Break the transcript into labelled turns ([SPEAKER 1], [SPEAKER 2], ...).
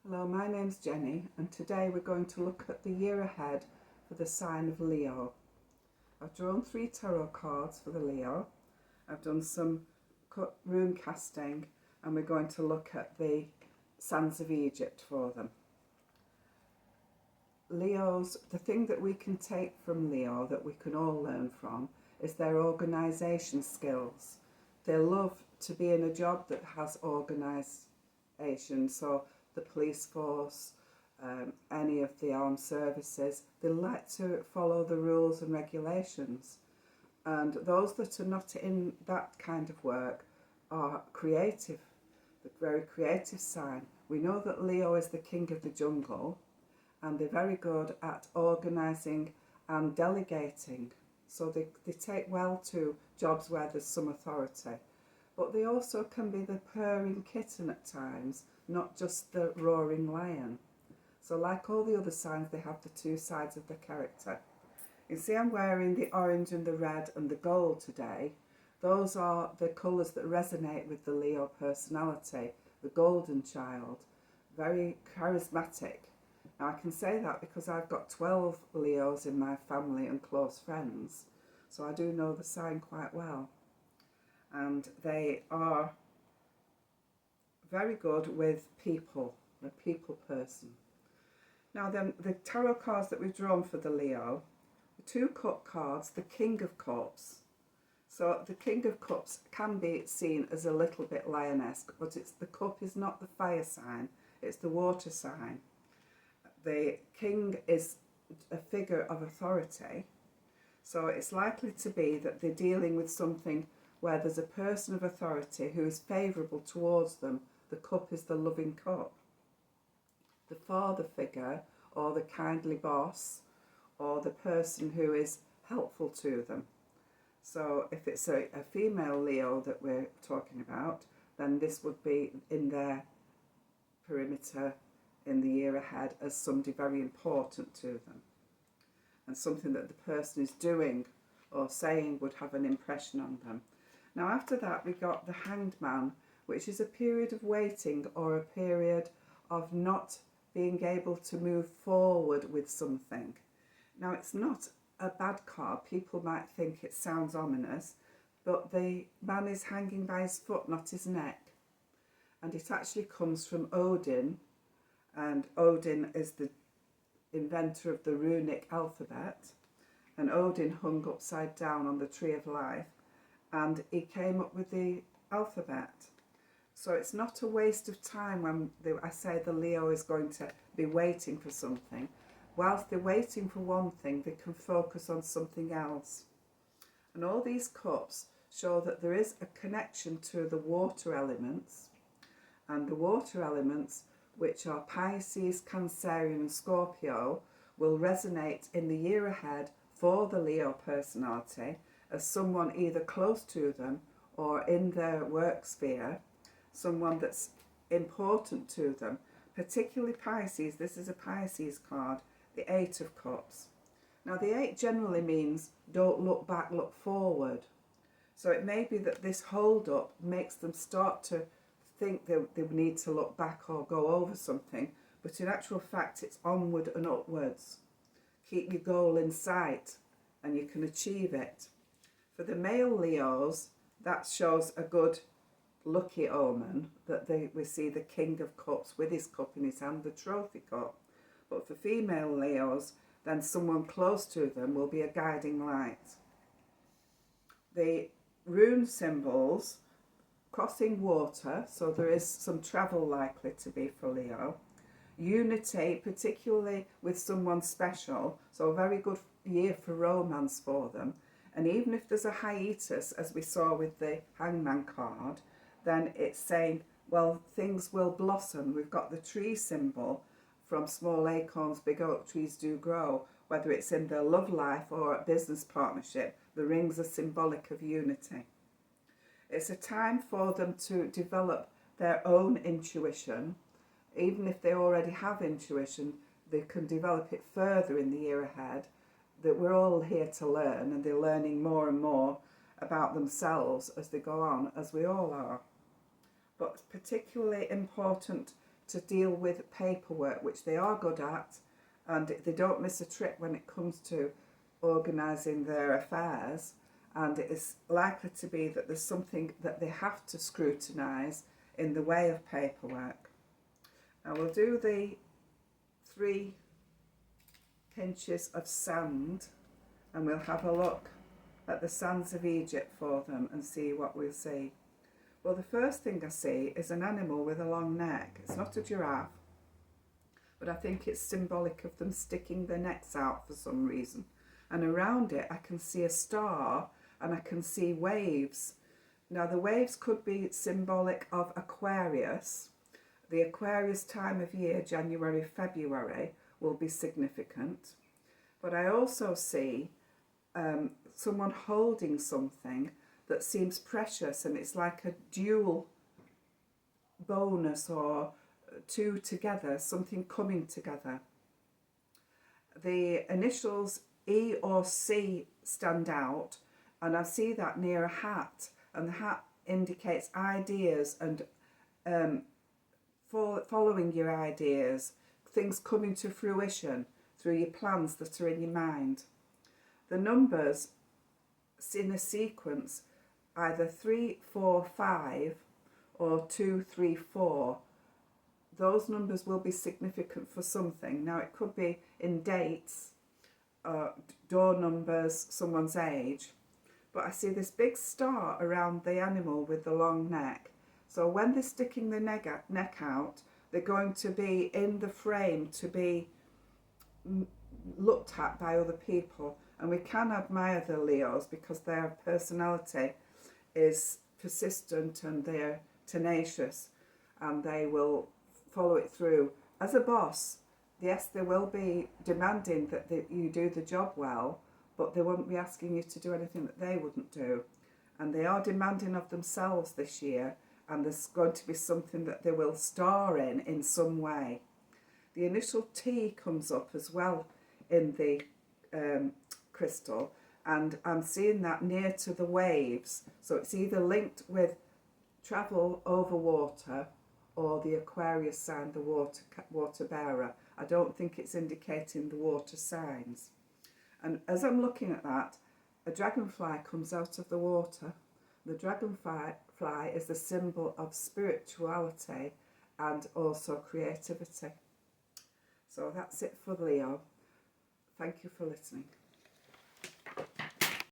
[SPEAKER 1] Hello, my name's Jenny, and today we're going to look at the year ahead for the sign of Leo. I've drawn 3 tarot cards for the Leo. I've done some rune casting, and we're going to look at the sands of Egypt for them. The thing that we can take from Leo, that we can all learn from, is their organisation skills. They love to be in a job that has organisation, so the police force, any of the armed services, they like to follow the rules and regulations. And those that are not in that kind of work are creative, the very creative sign. We know that Leo is the king of the jungle, and they're very good at organising and delegating. So they take well to jobs where there's some authority. But they also can be the purring kitten at times, not just the roaring lion. So like all the other signs, they have the 2 sides of the character. You see, I'm wearing the orange and the red and the gold today. Those are the colours that resonate with the Leo personality, the golden child, very charismatic. Now I can say that because I've got 12 Leos in my family and close friends, so I do know the sign quite well. And they are very good with people, a people person. Now then, the tarot cards that we've drawn for the Leo, the 2 cup cards, the King of Cups. So the King of Cups can be seen as a little bit lionesque, but the cup is not the fire sign, it's the water sign. The king is a figure of authority, so it's likely to be that they're dealing with something where there's a person of authority who is favourable towards them. The cup is the loving cup. The father figure, or the kindly boss, or the person who is helpful to them. So if it's a female Leo that we're talking about, then this would be in their perimeter in the year ahead as somebody very important to them, and something that the person is doing or saying would have an impression on them. Now after that we got the Hanged Man, which is a period of waiting or a period of not being able to move forward with something. Now it's not a bad card. People might think it sounds ominous, but the man is hanging by his foot, not his neck. And it actually comes from Odin, and Odin is the inventor of the runic alphabet, and Odin hung upside down on the tree of life, and he came up with the alphabet. So it's not a waste of time when I say the Leo is going to be waiting for something. Whilst they're waiting for one thing, they can focus on something else. And all these cups show that there is a connection to the water elements, and the water elements, which are Pisces, Cancerian and Scorpio, will resonate in the year ahead for the Leo personality as someone either close to them or in their work sphere, someone that's important to them. Particularly Pisces, this is a Pisces card, the 8 of Cups. Now the 8 generally means don't look back, look forward. So it may be that this hold up makes them start to think they need to look back or go over something, but in actual fact it's onward and upwards. Keep your goal in sight and you can achieve it. For the male Leos, that shows a good lucky omen, that we see the King of Cups with his cup in his hand, the trophy cup. But for female Leos, then someone close to them will be a guiding light. The rune symbols, crossing water, so there is some travel likely to be for Leo. Unity, particularly with someone special, so a very good year for romance for them. And even if there's a hiatus, as we saw with the Hangman card, then it's saying, well, things will blossom. We've got the tree symbol, from small acorns big oak trees do grow. Whether it's in their love life or a business partnership, the rings are symbolic of unity. It's a time for them to develop their own intuition. Even if they already have intuition, they can develop it further in the year ahead. That we're all here to learn, and they're learning more and more about themselves as they go on, as we all are. But particularly important to deal with paperwork, which they are good at, and they don't miss a trick when it comes to organising their affairs. And it is likely to be that there's something that they have to scrutinise in the way of paperwork. Now we'll do the 3 pinches of sand, and we'll have a look at the sands of Egypt for them and see what we'll see. Well, the first thing I see is an animal with a long neck. It's not a giraffe, but I think it's symbolic of them sticking their necks out for some reason. And around it I can see a star, and I can see waves. Now the waves could be symbolic of Aquarius. The Aquarius time of year, January, February, will be significant. But I also see someone holding something that seems precious, and it's like a dual bonus or 2 together, something coming together. The initials E or C stand out, and I see that near a hat, and the hat indicates ideas and following your ideas, things coming to fruition through your plans that are in your mind. The numbers in a sequence, either 3, 4, 5 or 2, 3, 4, those numbers will be significant for something. Now it could be in dates, door numbers, someone's age, but I see this big star around the animal with the long neck. So when they're sticking the neck out, they're going to be in the frame to be looked at by other people. And we can admire the Leos because their personality is persistent and they're tenacious, and they will follow it through. As a boss, yes, they will be demanding that you do the job well, but they won't be asking you to do anything that they wouldn't do. And they are demanding of themselves this year, and there's going to be something that they will star in some way. The initial T comes up as well in the crystal, and I'm seeing that near to the waves. So it's either linked with travel over water or the Aquarius sign, the water bearer. I don't think it's indicating the water signs. And as I'm looking at that, a dragonfly comes out of the water. The dragonfly is the symbol of spirituality and also creativity. So that's it for Leo. Thank you for listening.